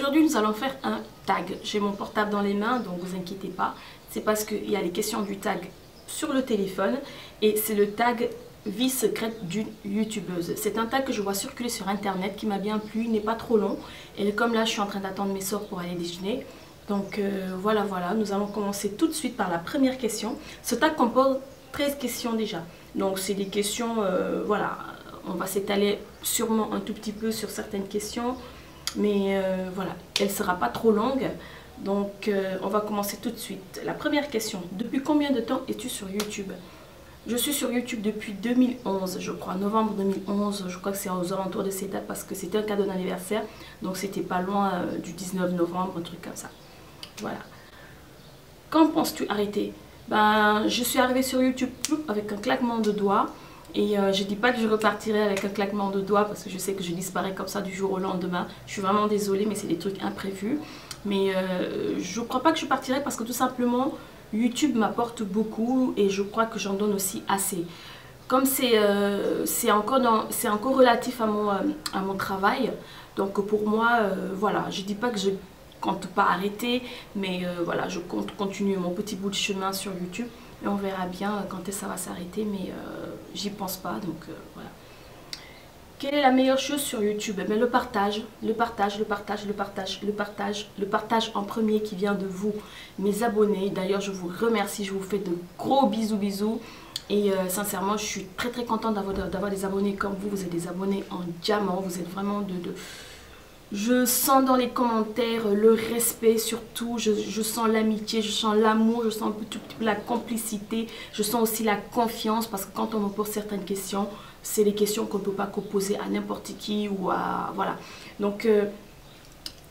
aujourd'hui nous allons faire un tag. J'ai mon portable dans les mains, donc vous inquiétez pas. C'est parce qu'il y a les questions du tag sur le téléphone et c'est le tag vie secrète d'une youtubeuse. C'est un tag que je vois circuler sur internet qui m'a bien plu, il n'est pas trop long. Et comme là je suis en train d'attendre mes sœurs pour aller déjeuner. Donc voilà, nous allons commencer tout de suite par la première question. Ce tag compose 13 questions déjà. Donc c'est des questions, voilà, on va s'étaler sûrement un tout petit peu sur certaines questions. Mais voilà, elle ne sera pas trop longue. Donc on va commencer tout de suite. La première question, depuis combien de temps es-tu sur YouTube? Je suis sur YouTube depuis 2011, je crois, novembre 2011. Je crois que c'est aux alentours de ces dates parce que c'était un cadeau d'anniversaire. Donc c'était pas loin du 19 novembre, un truc comme ça. Voilà. Quand penses-tu arrêter? Ben, je suis arrivée sur YouTube avec un claquement de doigts. Et je ne dis pas que je repartirai avec un claquement de doigts parce que je sais que je disparais comme ça du jour au lendemain. Je suis vraiment désolée, mais c'est des trucs imprévus. Mais je ne crois pas que je partirai parce que tout simplement, YouTube m'apporte beaucoup et je crois que j'en donne aussi assez. Comme c'est encore relatif à mon travail, donc pour moi, voilà, je ne dis pas que je compte pas arrêter, mais voilà, je compte continuer mon petit bout de chemin sur YouTube. Et on verra bien quand ça va s'arrêter, mais j'y pense pas, donc voilà. Quelle est la meilleure chose sur YouTube? Eh bien, le partage en premier qui vient de vous, mes abonnés. D'ailleurs, je vous remercie, je vous fais de gros bisous. Et sincèrement, je suis très contente d'avoir des abonnés comme vous. Vous êtes des abonnés en diamant, vous êtes vraiment Je sens dans les commentaires le respect surtout, je sens l'amitié, je sens l'amour, je sens un peu la complicité, je sens aussi la confiance parce que quand on me pose certaines questions, c'est les questions qu'on ne peut pas poser à n'importe qui ou à... Voilà. Donc,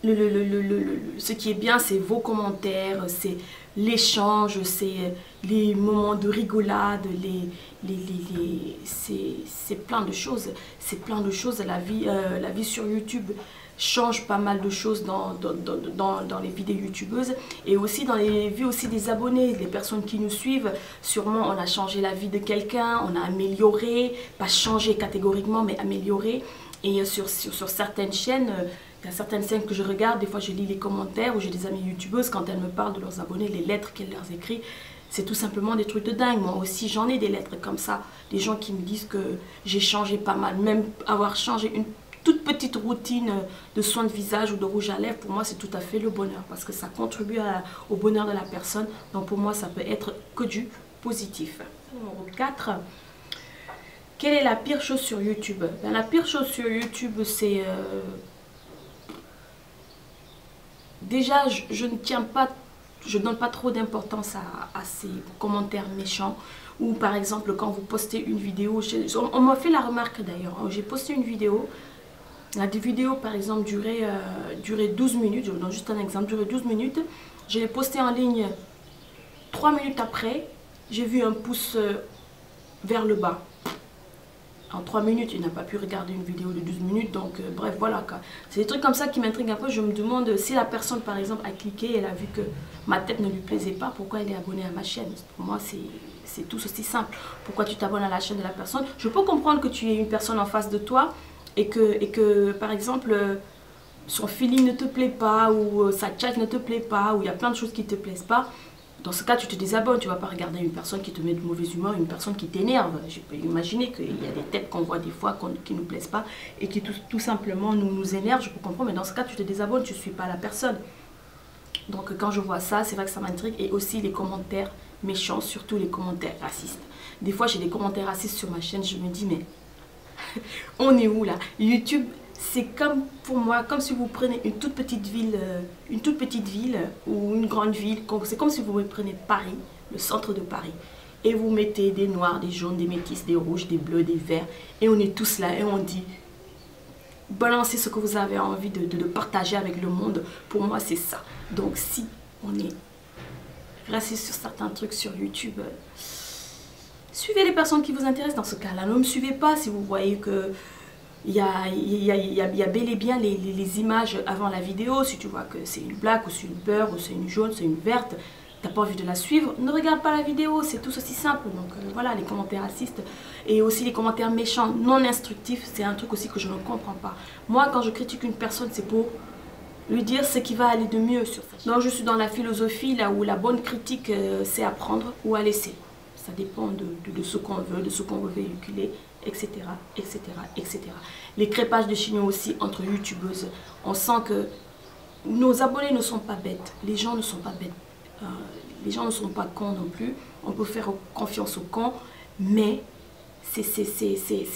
ce qui est bien, c'est vos commentaires, c'est l'échange, c'est les moments de rigolade, c'est plein de choses. C'est plein de choses, la vie sur YouTube change pas mal de choses dans les vidéos youtubeuses et aussi dans les vues aussi des abonnés, des personnes qui nous suivent. Sûrement on a changé la vie de quelqu'un, on a amélioré, pas changé catégoriquement mais amélioré. Et sur certaines chaînes, il y a certaines chaînes que je regarde, des fois je lis les commentaires ou j'ai des amies youtubeuses quand elles me parlent de leurs abonnés, les lettres qu'elles leur écrivent. C'est tout simplement des trucs de dingue. Moi aussi j'en ai des lettres comme ça, des gens qui me disent que j'ai changé pas mal, même avoir changé une toute petite routine de soins de visage ou de rouge à lèvres, pour moi c'est tout à fait le bonheur parce que ça contribue au bonheur de la personne. Donc pour moi ça peut être que du positif. Numéro 4. Quelle est la pire chose sur YouTube? Ben, la pire chose sur YouTube c'est... Déjà je ne tiens pas... Je donne pas trop d'importance à ces commentaires méchants. Ou par exemple quand vous postez une vidéo... On m'a fait la remarque d'ailleurs. J'ai posté une vidéo... La vidéo par exemple durait 12 minutes, je vous donne juste un exemple, durait 12 minutes. Je l'ai posté en ligne 3 minutes après, j'ai vu un pouce vers le bas. En 3 minutes, il n'a pas pu regarder une vidéo de 12 minutes, donc bref, voilà. C'est des trucs comme ça qui m'intriguent un peu. Je me demande si la personne par exemple a cliqué, elle a vu que ma tête ne lui plaisait pas, pourquoi elle est abonnée à ma chaîne? Pour moi, c'est tout aussi simple. Pourquoi tu t'abonnes à la chaîne de la personne? Je peux comprendre que tu aies une personne en face de toi, et que par exemple son feeling ne te plaît pas ou sa chat ne te plaît pas ou il y a plein de choses qui ne te plaisent pas. Dans ce cas tu te désabonnes, tu ne vas pas regarder une personne qui te met de mauvaise humeur, une personne qui t'énerve. Je peux imaginer qu'il y a des têtes qu'on voit des fois qui ne nous plaisent pas et qui tout simplement nous énervent, je peux comprendre, mais dans ce cas tu te désabonnes, tu ne suis pas la personne. Donc quand je vois ça, c'est vrai que ça m'intrigue. Et aussi les commentaires méchants, surtout les commentaires racistes. Des fois j'ai des commentaires racistes sur ma chaîne, je me dis mais on est où là? YouTube, c'est comme pour moi, comme si vous prenez une toute petite ville ou une grande ville. C'est comme si vous prenez Paris, le centre de Paris, et vous mettez des noirs, des jaunes, des métis, des rouges, des bleus, des verts, et on est tous là et on dit balancez ce que vous avez envie de partager avec le monde. Pour moi, c'est ça. Donc si on est raciste sur certains trucs sur YouTube, suivez les personnes qui vous intéressent dans ce cas-là. Ne me suivez pas si vous voyez que il y a bel et bien les images avant la vidéo. Si tu vois que c'est une black ou c'est une beurre ou c'est une jaune, c'est une verte, tu n'as pas envie de la suivre, ne regarde pas la vidéo. C'est tout aussi simple. Donc voilà, les commentaires racistes et aussi les commentaires méchants, non instructifs, c'est un truc aussi que je ne comprends pas. Moi, quand je critique une personne, c'est pour lui dire ce qui va aller de mieux sur ça. Donc je suis dans la philosophie là où la bonne critique c'est à prendre ou à laisser. Ça dépend de ce qu'on veut, de ce qu'on veut véhiculer, etc., etc., etc. Les crépages de chignons aussi entre youtubeuses. On sent que nos abonnés ne sont pas bêtes. Les gens ne sont pas bêtes. Les gens ne sont pas cons non plus. On peut faire confiance aux cons. Mais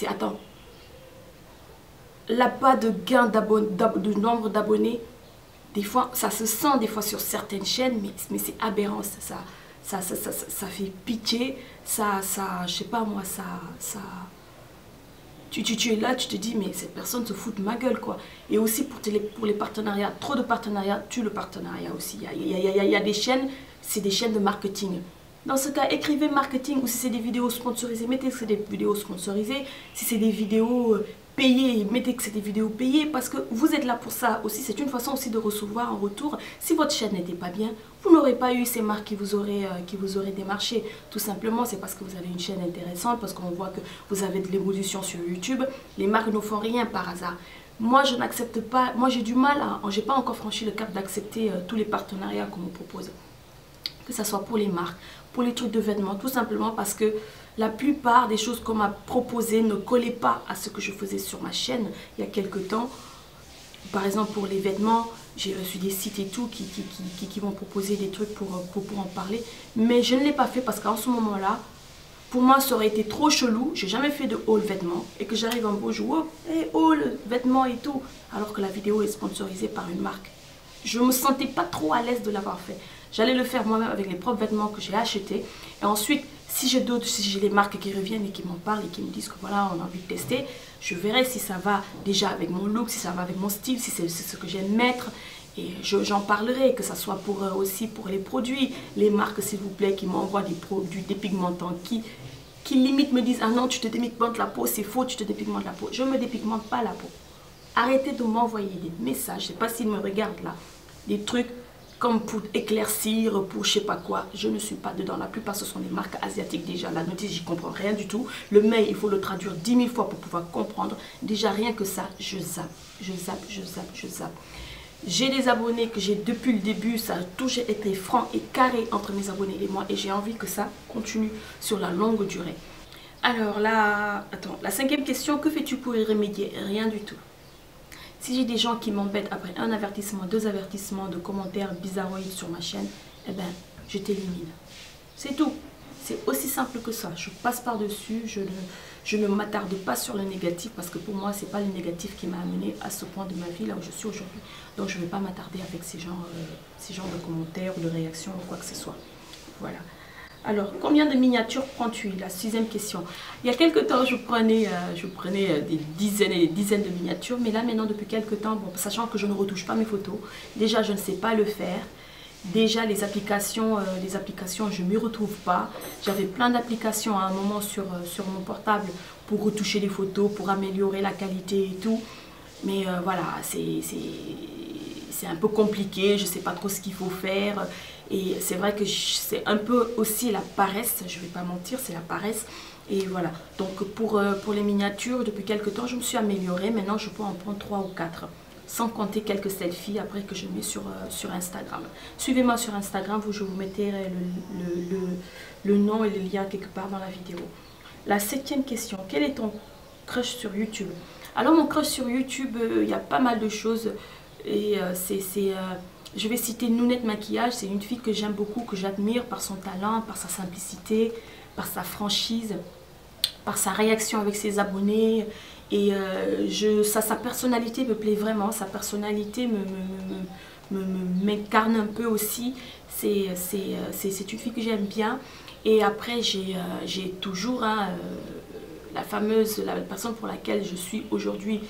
attends. L'appât de gain de nombre d'abonnés, des fois, ça se sent des fois sur certaines chaînes, mais c'est aberrant. Ça fait pitié. Je sais pas moi, tu es là, tu te dis, mais cette personne se fout de ma gueule, quoi. Et aussi pour les partenariats, trop de partenariats tue le partenariat aussi. Il y a des chaînes, c'est des chaînes de marketing. Dans ce cas, écrivez marketing, ou si c'est des vidéos sponsorisées, mettez que c'est des vidéos sponsorisées. Si c'est des vidéos payées, mettez que c'est des vidéos payées, parce que vous êtes là pour ça aussi. C'est une façon aussi de recevoir en retour. Si votre chaîne n'était pas bien, vous n'aurez pas eu ces marques qui vous auraient démarché. Tout simplement, c'est parce que vous avez une chaîne intéressante, parce qu'on voit que vous avez de l'évolution sur YouTube. Les marques ne font rien par hasard. Moi, je n'accepte pas, moi j'ai du mal, j'ai pas encore franchi le cap d'accepter tous les partenariats qu'on me propose. Que ce soit pour les marques, pour les trucs de vêtements, tout simplement parce que la plupart des choses qu'on m'a proposées ne collaient pas à ce que je faisais sur ma chaîne il y a quelques temps. Par exemple, pour les vêtements, j'ai reçu des sites et tout qui m'ont proposé des trucs pour en parler. Mais je ne l'ai pas fait parce qu'en ce moment-là, pour moi, ça aurait été trop chelou. J'ai jamais fait de haul vêtements et que j'arrive un beau jour, hey, haul vêtements et tout, alors que la vidéo est sponsorisée par une marque. Je me sentais pas trop à l'aise de l'avoir fait. J'allais le faire moi-même avec les propres vêtements que j'ai achetés. Et ensuite, si j'ai d'autres, si j'ai les marques qui reviennent et qui m'en parlent et qui me disent que voilà, on a envie de tester, je verrai si ça va déjà avec mon look, si ça va avec mon style, si c'est ce que j'aime mettre. Et j'en parlerai, que ce soit aussi pour les produits. Les marques, s'il vous plaît, qui m'envoient des produits dépigmentants, qui limite me disent « Ah non, tu te dépigmentes la peau, c'est faux, tu te dépigmentes la peau. » Je ne me dépigmente pas la peau. Arrêtez de m'envoyer des messages, je ne sais pas s'ils me regardent là, des trucs comme pour éclaircir, pour je sais pas quoi. Je ne suis pas dedans. La plupart, ce sont des marques asiatiques déjà. La notice, j'y comprends rien du tout. Le mail, il faut le traduire 10 000 fois pour pouvoir comprendre. Déjà, rien que ça, je zappe, je zappe, je zappe, je zappe. J'ai des abonnés que j'ai depuis le début. Ça a toujours été franc et carré entre mes abonnés et moi. Et j'ai envie que ça continue sur la longue durée. Alors là, attends, la 5e question, que fais-tu pour y remédier? Rien du tout. Si j'ai des gens qui m'embêtent après un avertissement, 2 avertissements de commentaires bizarroïdes sur ma chaîne, eh ben, je t'élimine. C'est tout. C'est aussi simple que ça. Je passe par-dessus, je ne m'attarde pas sur le négatif parce que pour moi, ce n'est pas le négatif qui m'a amené à ce point de ma vie, là où je suis aujourd'hui. Donc, je ne vais pas m'attarder avec ces genres de commentaires ou de réactions ou quoi que ce soit. Voilà. Alors, combien de miniatures prends-tu? La 6e question. Il y a quelques temps, je prenais des dizaines et des dizaines de miniatures. Mais là, maintenant, depuis quelques temps, bon, sachant que je ne retouche pas mes photos, déjà, je ne sais pas le faire. Déjà, les applications, je ne m'y retrouve pas. J'avais plein d'applications à un moment sur mon portable pour retoucher les photos, pour améliorer la qualité et tout. Mais voilà, c'est un peu compliqué. Je ne sais pas trop ce qu'il faut faire. Et c'est vrai que c'est un peu aussi la paresse, je ne vais pas mentir, c'est la paresse. Et voilà, donc pour les miniatures, depuis quelques temps, je me suis améliorée. Maintenant, je peux en prendre 3 ou 4, sans compter quelques selfies après que je mets sur Instagram. Suivez-moi sur Instagram, je vous mettrai le nom et le lien quelque part dans la vidéo. La 7e question, quel est ton crush sur YouTube? Alors, mon crush sur YouTube, il y a pas mal de choses. Et je vais citer Nounette Maquillage, c'est une fille que j'aime beaucoup, que j'admire par son talent, par sa simplicité, par sa franchise, par sa réaction avec ses abonnés. Et sa personnalité me plaît vraiment, sa personnalité m'incarne un peu aussi. C'est une fille que j'aime bien. Et après, j'ai toujours la personne pour laquelle je suis aujourd'hui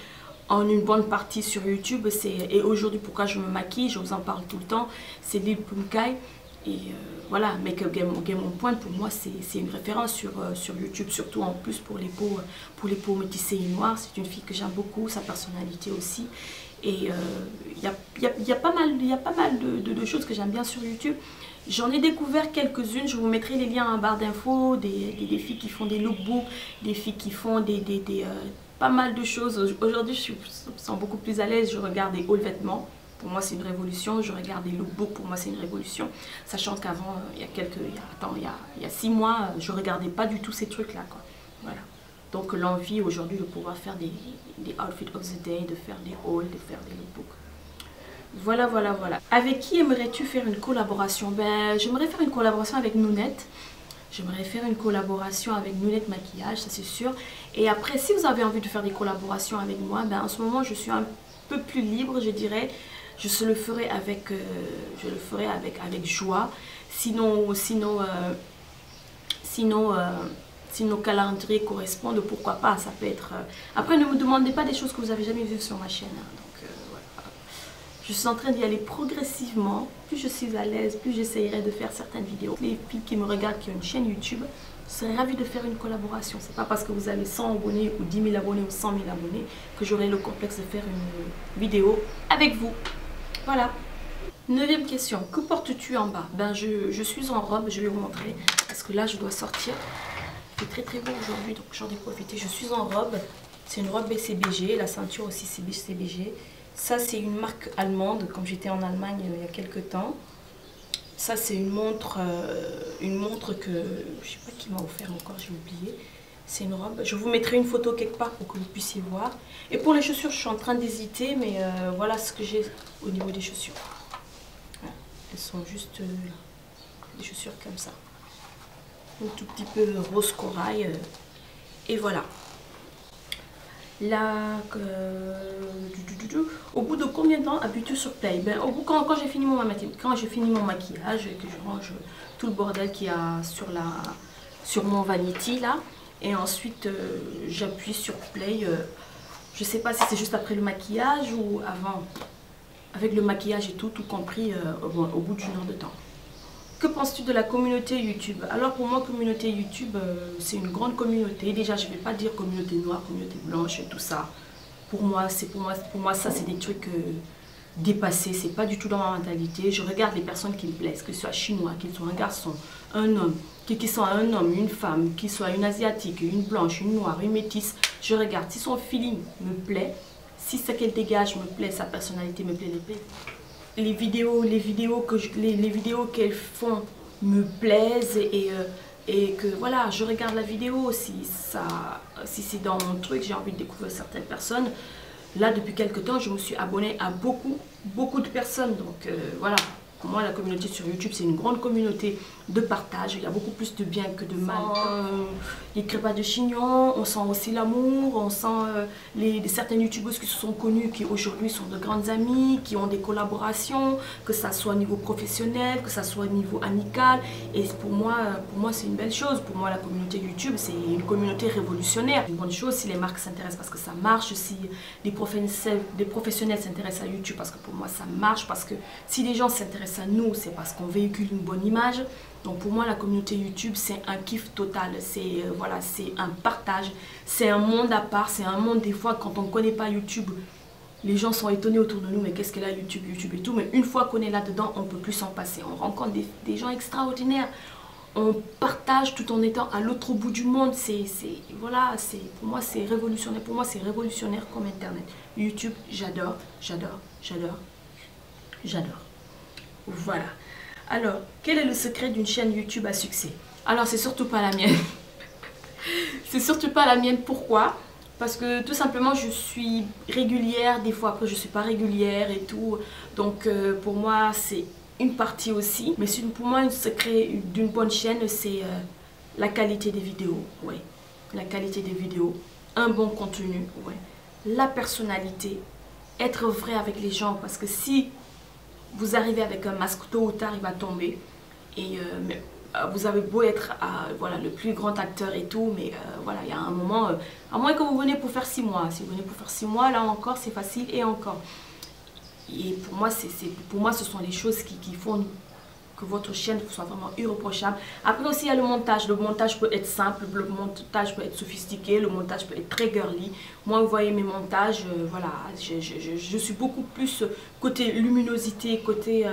en une bonne partie sur YouTube, et aujourd'hui pourquoi je me maquille, je vous en parle tout le temps, c'est Lil Pumkai. Et voilà, Make Up Game On Point, pour moi c'est une référence sur YouTube, surtout en plus pour les peaux métissées et noires. C'est une fille que j'aime beaucoup, sa personnalité aussi. Et il y a pas mal de choses que j'aime bien sur YouTube. J'en ai découvert quelques-unes, je vous mettrai les liens en barre d'infos, des filles qui font des lookbooks, des filles qui font pas mal de choses. Aujourd'hui, je me sens beaucoup plus à l'aise, je regarde des hauls vêtements. Pour moi, c'est une révolution. Je regarde des lookbooks, pour moi, c'est une révolution. Sachant qu'avant, il y a 6 mois, je ne regardais pas du tout ces trucs-là, quoi. Voilà. Donc, l'envie aujourd'hui de pouvoir faire des outfits of the day, de faire des hauls, de faire des lookbooks. Voilà, voilà, voilà. Avec qui aimerais-tu faire une collaboration? Ben, j'aimerais faire une collaboration avec Nounette. J'aimerais faire une collaboration avec Nounette Maquillage, ça c'est sûr. Et après, si vous avez envie de faire des collaborations avec moi, ben, en ce moment, je suis un peu plus libre, je dirais. Je le ferai avec, avec joie. Si nos calendriers correspondent, pourquoi pas, ça peut être... Après, ne me demandez pas des choses que vous n'avez jamais vues sur ma chaîne. Hein. Donc, voilà. Je suis en train d'y aller progressivement. Plus je suis à l'aise, plus j'essayerai de faire certaines vidéos. Les filles qui me regardent, qui ont une chaîne YouTube, je serais ravie de faire une collaboration. C'est pas parce que vous avez 100 abonnés ou 10 000 abonnés ou 100 000 abonnés que j'aurai le complexe de faire une vidéo avec vous. Voilà. 9e question. Que portes-tu en bas? Ben, je suis en robe, je vais vous montrer. Parce que là, je dois sortir. Il fait très très beau aujourd'hui, donc j'en ai profité. Je suis en robe. C'est une robe BCBG. La ceinture aussi, c'est BCBG. Ça, c'est une marque allemande, comme j'étais en Allemagne il y a quelques temps. Ça, c'est une montre que je sais pas qui m'a offert encore, j'ai oublié. C'est une robe. Je vous mettrai une photo quelque part pour que vous puissiez voir. Et pour les chaussures, je suis en train d'hésiter, mais voilà ce que j'ai au niveau des chaussures. Voilà. Elles sont juste là. Des chaussures comme ça. Un tout petit peu rose corail. Et voilà. Là, au bout de combien de temps habites-tu sur Play? Ben, quand j'ai fini mon maquillage et que je range tout le bordel qu'il y a sur mon vanity là, et ensuite j'appuie sur Play. Je sais pas si c'est juste après le maquillage ou avant, avec le maquillage et tout compris, au bout d'une heure de temps. Que penses-tu de la communauté YouTube? Alors pour moi, communauté YouTube, c'est une grande communauté. Déjà, je ne vais pas dire communauté noire, communauté blanche et tout ça. Pour moi, ça, c'est des trucs dépassés. C'est pas du tout dans ma mentalité. Je regarde les personnes qui me plaisent, que ce soit chinois, qu'ils soient un garçon, un homme, qu'ils soient un homme, une femme, qu'ils soient une asiatique, une blanche, une noire, une métisse. Je regarde. Si son feeling me plaît, si ce qu'elle dégage me plaît, sa personnalité me plaît, les vidéos qu'elles font me plaisent et que voilà, je regarde la vidéo si c'est dans mon truc, j'ai envie de découvrir certaines personnes. Là, depuis quelques temps, je me suis abonnée à beaucoup de personnes. Donc voilà, pour moi, la communauté sur YouTube, c'est une grande communauté de partage. Il y a beaucoup plus de bien que de mal. Les crêpes de chignon, on sent aussi l'amour, on sent certaines youtubeuses qui se sont connues, qui aujourd'hui sont de grandes amies, qui ont des collaborations, que ça soit au niveau professionnel, que ça soit au niveau amical. Et pour moi c'est une belle chose. Pour moi, la communauté YouTube, c'est une communauté révolutionnaire. Une bonne chose si les marques s'intéressent parce que ça marche, si les professionnels s'intéressent à YouTube parce que pour moi ça marche, parce que si les gens s'intéressent à nous, c'est parce qu'on véhicule une bonne image. Donc pour moi, la communauté YouTube, c'est un kiff total, c'est voilà, c'est un partage, c'est un monde à part, c'est un monde des fois quand on ne connaît pas YouTube, les gens sont étonnés autour de nous, mais qu'est-ce qu'elle a YouTube et tout, mais une fois qu'on est là-dedans, on ne peut plus s'en passer, on rencontre des gens extraordinaires, on partage tout en étant à l'autre bout du monde, voilà, pour moi c'est révolutionnaire, comme Internet. YouTube, j'adore. Voilà. Alors, quel est le secret d'une chaîne YouTube à succès? Alors, c'est surtout pas la mienne. C'est surtout pas la mienne. Pourquoi? Parce que tout simplement, je suis régulière. Des fois, après, je suis pas régulière et tout. Donc, pour moi, c'est une partie aussi. Mais pour moi, le secret d'une bonne chaîne, c'est la qualité des vidéos. Ouais. La qualité des vidéos. Un bon contenu. Ouais. La personnalité. Être vrai avec les gens. Parce que si vous arrivez avec un masque, tôt ou tard il va tomber. Et vous avez beau être voilà, le plus grand acteur et tout, mais voilà, il y a un moment, à moins que vous venez pour faire 6 mois. Si vous venez pour faire 6 mois, là encore c'est facile et encore. Et pour moi, ce sont les choses qui font que votre chaîne soit vraiment irréprochable. Après aussi, il y a le montage. Le montage peut être simple, le montage peut être sophistiqué, le montage peut être très girly. Moi, vous voyez mes montages, voilà, je suis beaucoup plus côté luminosité, côté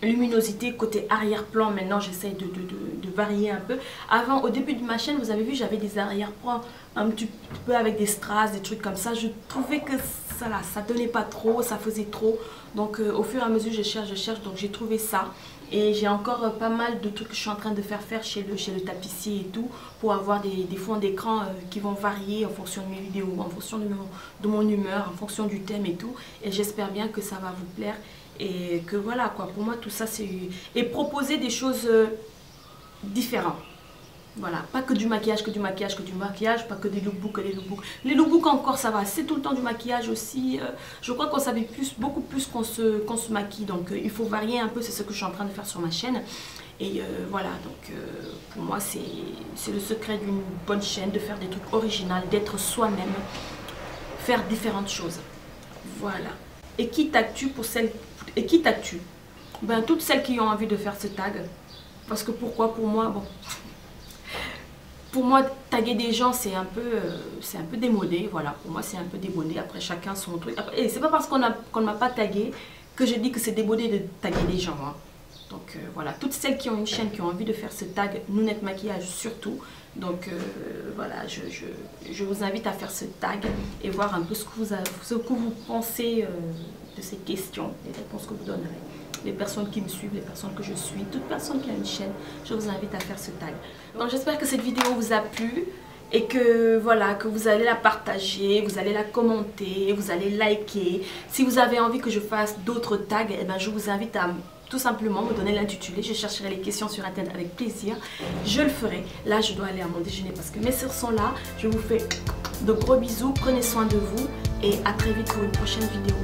luminosité côté arrière-plan. Maintenant j'essaye de varier un peu. Avant, au début de ma chaîne, vous avez vu, j'avais des arrière-plans un petit peu avec des strass, des trucs comme ça. Je trouvais que ça donnait pas trop, ça faisait trop. Donc au fur et à mesure je cherche, donc j'ai trouvé ça. Et j'ai encore pas mal de trucs que je suis en train de faire chez le tapissier et tout, pour avoir des fonds d'écran qui vont varier en fonction de mes vidéos, en fonction de mon humeur, en fonction du thème et tout. Et j'espère bien que ça va vous plaire. Et que voilà quoi, pour moi tout ça c'est... Et proposer des choses différentes. Voilà, pas que du maquillage, pas que des lookbooks, les lookbooks. Les lookbooks encore ça va, c'est tout le temps du maquillage aussi. Je crois qu'on s'habille beaucoup plus qu'on se maquille. Donc il faut varier un peu, c'est ce que je suis en train de faire sur ma chaîne. Et voilà, donc pour moi c'est le secret d'une bonne chaîne, de faire des trucs originaux, d'être soi-même, faire différentes choses. Voilà. Et qui tag-tu pour celles... Et qui tag-tu? Ben, toutes celles qui ont envie de faire ce tag. Parce que pourquoi? Pour moi, bon... Pour moi, taguer des gens, c'est un peu démodé. Voilà, pour moi, c'est un peu démodé. Après, chacun son truc. Et c'est pas parce qu'on ne m'a pas tagué que je dis que c'est démodé de taguer les gens. Hein. Donc voilà, toutes celles qui ont une chaîne, qui ont envie de faire ce tag, Nounette Maquillage surtout. Donc voilà, je vous invite à faire ce tag et voir un peu ce que vous pensez de ces questions, les réponses que vous donnerez. Les personnes qui me suivent, les personnes que je suis, toute personne qui a une chaîne, je vous invite à faire ce tag. Donc j'espère que cette vidéo vous a plu et que voilà, que vous allez la partager, vous allez la commenter, vous allez liker. Si vous avez envie que je fasse d'autres tags, eh ben, je vous invite à tout simplement me donner l'intitulé. Je chercherai les questions sur internet avec plaisir. Je le ferai. Là, je dois aller à mon déjeuner parce que mes soeurs sont là. Je vous fais de gros bisous. Prenez soin de vous et à très vite pour une prochaine vidéo.